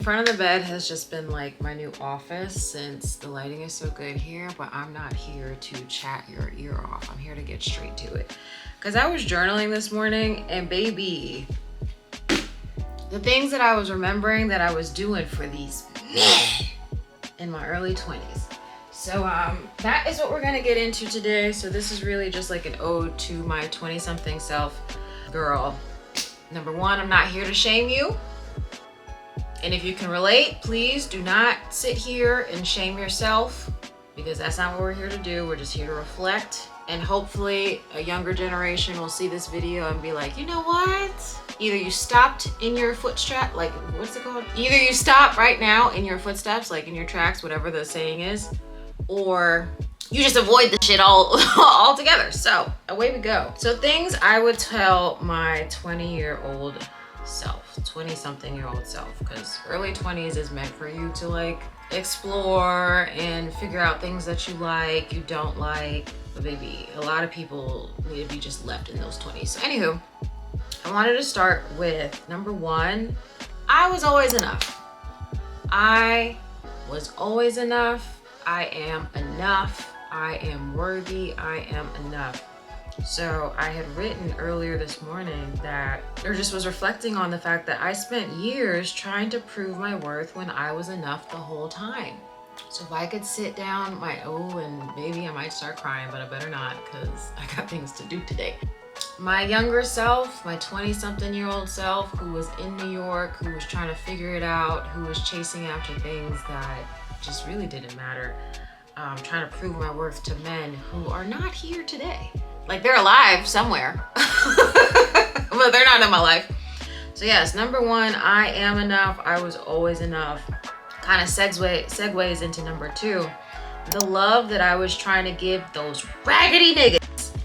front of the bed has just been like my new office since the lighting is so good here, but I'm not here to chat your ear off. I'm here to get straight to it. Because I was journaling this morning and baby, the things that I was remembering that I was doing for these in my early 20s. So that is what we're gonna get into today. So this is really just like an ode to my 20-something self. Girl, number one, I'm not here to shame you. And if you can relate, please do not sit here and shame yourself, because that's not what we're here to do. We're just here to reflect. And hopefully a younger generation will see this video and be like, you know what? Either you stopped in your footsteps, like, what's it called? Either you stop right now in your footsteps, like in your tracks, whatever the saying is, or you just avoid the shit altogether. So away we go. So things I would tell my 20-year-old self, 20-something-year-old self, because early 20s is meant for you to like explore and figure out things that you like, you don't like. But baby, a lot of people need to be just left in those 20s. So anywho, I wanted to start with number one, I was always enough. I was always enough. I am enough. I am worthy. I am enough. So I had written earlier this morning that, or just was reflecting on the fact that I spent years trying to prove my worth when I was enough the whole time. So if I could sit down, and maybe I might start crying, but I better not, because I got things to do today. My younger self, my 20-something-year-old self, who was in New York, who was trying to figure it out, who was chasing after things that just really didn't matter, trying to prove my worth to men who are not here today. Like, they're alive somewhere, but they're not in my life. So yes, number one, I am enough. I was always enough. Kind of segues into number two. The love that I was trying to give those raggedy niggas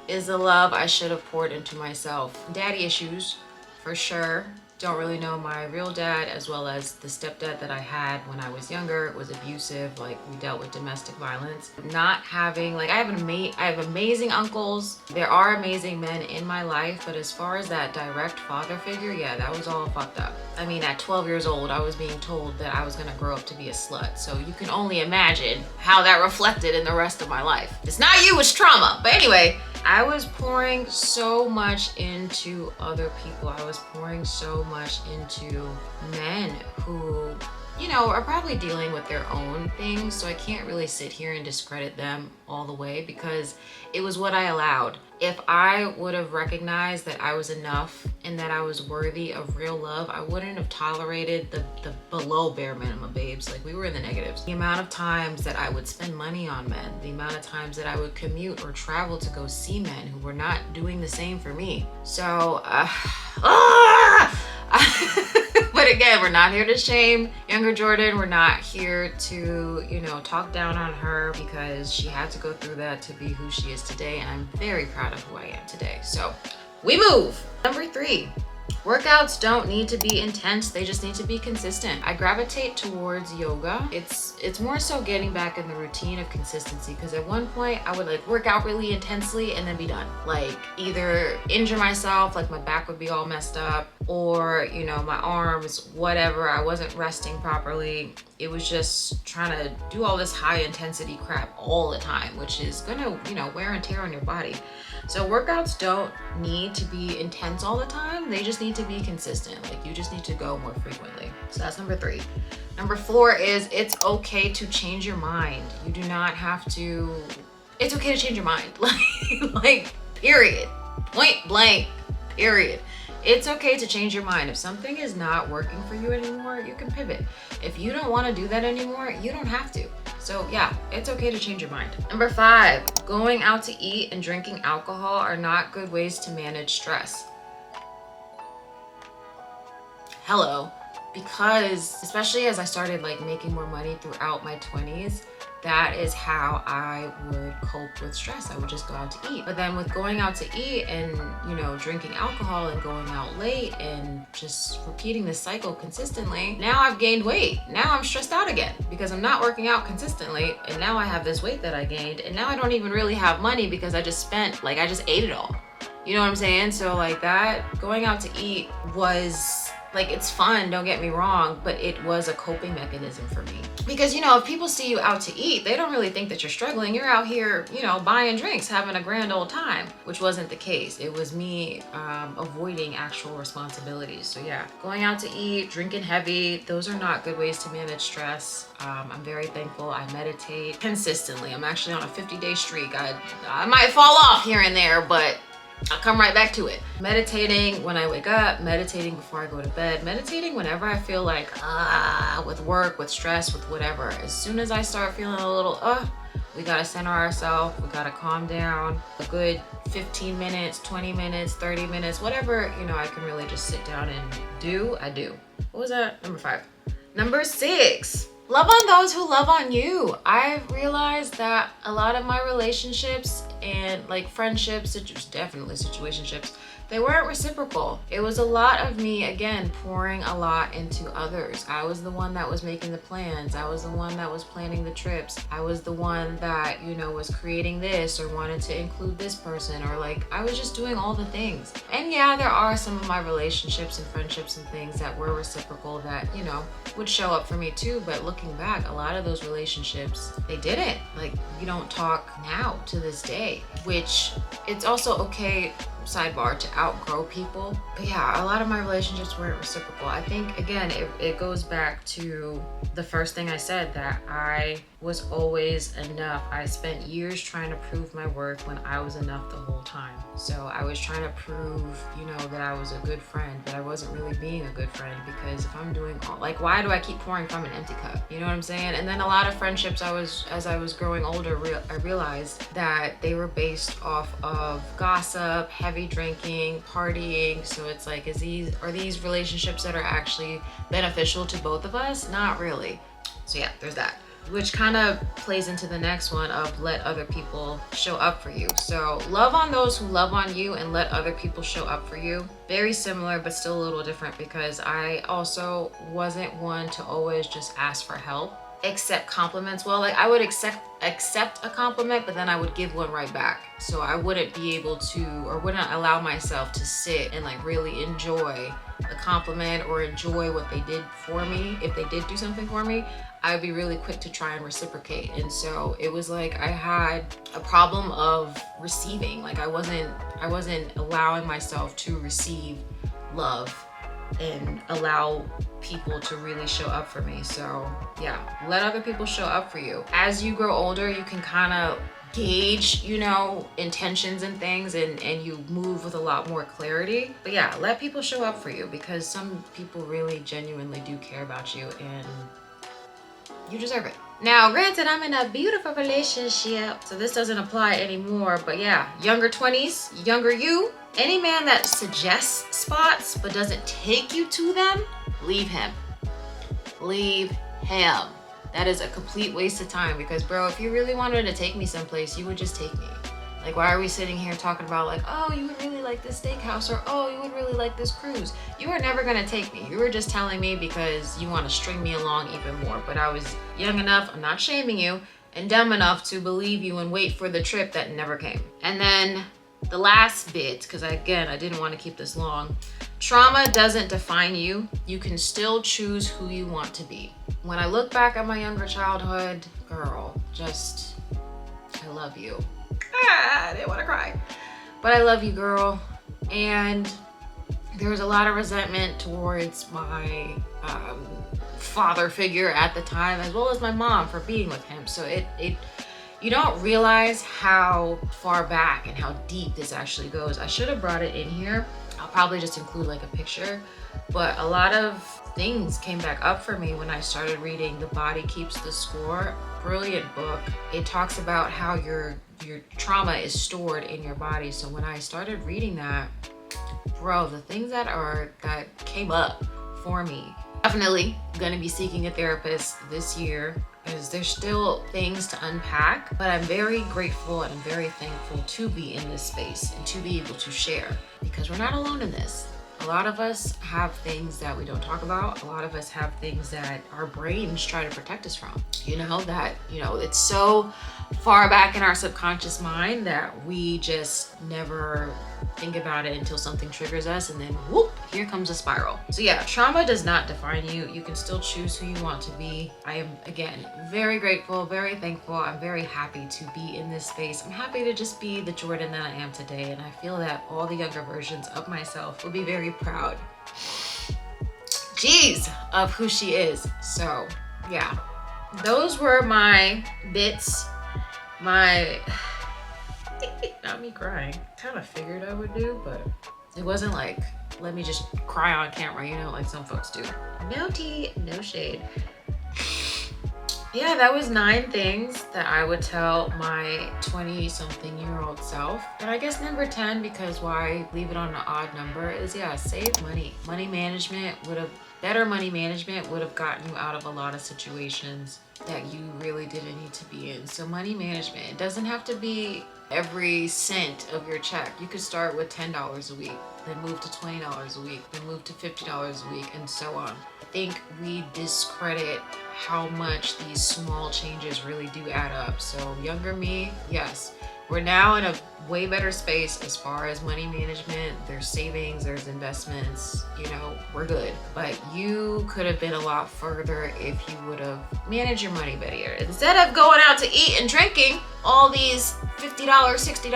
is the love I should have poured into myself. Daddy issues, for sure. Don't really know my real dad, as well as the stepdad that I had when I was younger was abusive. Like, we dealt with domestic violence. Not having, like, I have amazing uncles. There are amazing men in my life, but as far as that direct father figure, yeah, that was all fucked up. I mean, at 12 years old, I was being told that I was gonna grow up to be a slut. So you can only imagine how that reflected in the rest of my life. It's not you, it's trauma. But anyway, I was pouring so much into other people. I was pouring so much into men who, you know, are probably dealing with their own things. So I can't really sit here and discredit them all the way, because it was what I allowed. If I would have recognized that I was enough and that I was worthy of real love, I wouldn't have tolerated the below bare minimum babes. Like, we were in the negatives. The amount of times that I would spend money on men, the amount of times that I would commute or travel to go see men who were not doing the same for me. So, but again, we're not here to shame younger Jordan. We're not here to, you know, talk down on her, because she had to go through that to be who she is today. And I'm very proud of who I am today. So we move. Number three, workouts don't need to be intense. They just need to be consistent. I gravitate towards yoga. It's more so getting back in the routine of consistency, because at one point I would like work out really intensely and then be done. Like, either injure myself, like my back would be all messed up, or, you know, my arms, whatever. I wasn't resting properly. It was just trying to do all this high intensity crap all the time, which is gonna, you know, wear and tear on your body. So workouts don't need to be intense all the time. They just need to be consistent. Like, you just need to go more frequently. So that's number three. Number four is, it's okay to change your mind. You do not have to, it's okay to change your mind. Like, period. Point blank, period. It's okay to change your mind. If something is not working for you anymore, you can pivot. If you don't want to do that anymore, you don't have to. So yeah, it's okay to change your mind. Number five, going out to eat and drinking alcohol are not good ways to manage stress. Hello. Because especially as I started like making more money throughout my 20s, that is how I would cope with stress. I would just go out to eat. But then with going out to eat and, you know, drinking alcohol and going out late and just repeating this cycle consistently, now I've gained weight. Now I'm stressed out again because I'm not working out consistently. And now I have this weight that I gained. And now I don't even really have money because I just spent, like, I just ate it all. You know what I'm saying? So like that, going out to eat was Like, it's fun, don't get me wrong, but it was a coping mechanism for me. Because, you know, if people see you out to eat, they don't really think that you're struggling. You're out here, you know, buying drinks, having a grand old time, which wasn't the case. It was me avoiding actual responsibilities. So yeah, going out to eat, drinking heavy, those are not good ways to manage stress. I'm very thankful. I meditate consistently. I'm actually on a 50-day streak. I might fall off here and there, but I'll come right back to it. Meditating when I wake up, meditating before I go to bed, meditating whenever I feel like, with work, with stress, with whatever. As soon as I start feeling a little, we gotta center ourselves, we gotta calm down. A good 15 minutes, 20 minutes, 30 minutes, whatever, you know, I can really just sit down and do, I do. What was that? Number 5. Number 6. Love on those who love on you. I've realized that a lot of my relationships and like friendships, definitely situationships, they weren't reciprocal. It was a lot of me, again, pouring a lot into others. I was the one that was making the plans. I was the one that was planning the trips. I was the one that, you know, was creating this or wanted to include this person, or like, I was just doing all the things. And yeah, there are some of my relationships and friendships and things that were reciprocal that, you know, would show up for me too. But looking back, a lot of those relationships, they didn't. Like, we don't talk now to this day, which it's also okay, sidebar, to outgrow people. But yeah, a lot of my relationships weren't reciprocal. I think, again, it goes back to the first thing I said, that I was always enough. I spent years trying to prove my worth when I was enough the whole time. So I was trying to prove, you know, that I was a good friend, but I wasn't really being a good friend, because if I'm doing all, like, why do I keep pouring from an empty cup? You know what I'm saying? And then a lot of friendships, as I was growing older, I realized that they were based off of gossip, heavy drinking, partying. So it's like, are these relationships that are actually beneficial to both of us? Not really. So yeah, there's that. Which kind of plays into the next one of let other people show up for you. So love on those who love on you and let other people show up for you. Very similar, but still a little different, because I also wasn't one to always just ask for help, accept compliments. Well, like, I would accept a compliment, but then I would give one right back. So I wouldn't be able to, or wouldn't allow myself to sit and like really enjoy a compliment or enjoy what they did for me. If they did do something for me, I would be really quick to try and reciprocate. And so it was like I had a problem of receiving. Like, I wasn't allowing myself to receive love and allow people to really show up for me. So yeah, let other people show up for you. As you grow older, you can kind of gauge, you know, intentions and things, and you move with a lot more clarity. But yeah, let people show up for you, because some people really genuinely do care about you, and you deserve it. Now, granted, I'm in a beautiful relationship, so this doesn't apply anymore, but yeah, younger 20s, younger you, any man that suggests spots but doesn't take you to them, leave him. Leave him. That is a complete waste of time, because bro, if you really wanted to take me someplace, you would just take me. Like, why are we sitting here talking about like, oh, you would really like this steakhouse, or oh, you would really like this cruise? You were never gonna take me. You were just telling me because you want to string me along even more. But I was young enough, I'm not shaming you, and dumb enough to believe you and wait for the trip that never came. And then the last bit, because I didn't want to keep this long. Trauma doesn't define you. You can still choose who you want to be. When I look back at my younger childhood, girl, I love you. I didn't want to cry, but I love you, girl. And there was a lot of resentment towards my father figure at the time, as well as my mom for being with him. So you don't realize how far back and how deep this actually goes. I should have brought it in here. I'll probably just include like a picture, but a lot of things came back up for me when I started reading The Body Keeps the Score. Brilliant book. It talks about how your trauma is stored in your body. So when I started reading that, bro, the things that came up for me, definitely gonna be seeking a therapist this year, because there's still things to unpack. But I'm very grateful and I'm very thankful to be in this space and to be able to share, because we're not alone in this. A lot of us have things that we don't talk about. A lot of us have things that our brains try to protect us from. It's so far back in our subconscious mind that we just never think about it until something triggers us, and then whoop, here comes a spiral. So yeah, trauma does not define you. You can still choose who you want to be. I am, again, very grateful, very thankful. I'm very happy to be in this space. I'm happy to just be the Jordan that I am today. And I feel that all the younger versions of myself will be very proud, geez, of who she is. So yeah, those were my bits, my, not me crying. Kind of figured I would do, but it wasn't like, let me just cry on camera, you know, like some folks do. No tea, no shade. Yeah, that was 9 things that I would tell my 20-something-year-old self. And I guess number 10, because why leave it on an odd number, is yeah, save money. Better money management would have gotten you out of a lot of situations that you really didn't need to be in. So money management, it doesn't have to be every cent of your check. You could start with $10 a week, then move to $20 a week, then move to $50 a week, and so on. I think we discredit how much these small changes really do add up. So younger me, yes, we're now in a way better space as far as money management. There's savings, there's investments, you know, we're good. But you could have been a lot further if you would have managed your money better. Instead of going out to eat and drinking all these $50, $60,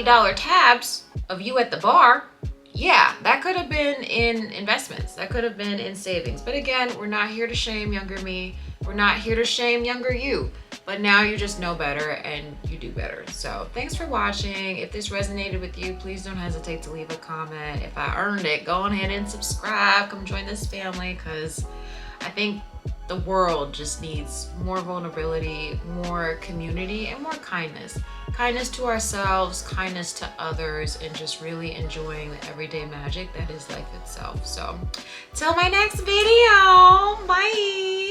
$80 tabs of you at the bar, yeah, that could have been in investments. That could have been in savings. But again, we're not here to shame younger me. We're not here to shame younger you. But now you just know better and you do better. So thanks for watching. If this resonated with you, please don't hesitate to leave a comment. If I earned it, go ahead and subscribe. Come join this family, because I think the world just needs more vulnerability, more community, and more kindness. Kindness to ourselves, kindness to others, and just really enjoying the everyday magic that is life itself. So till my next video, bye.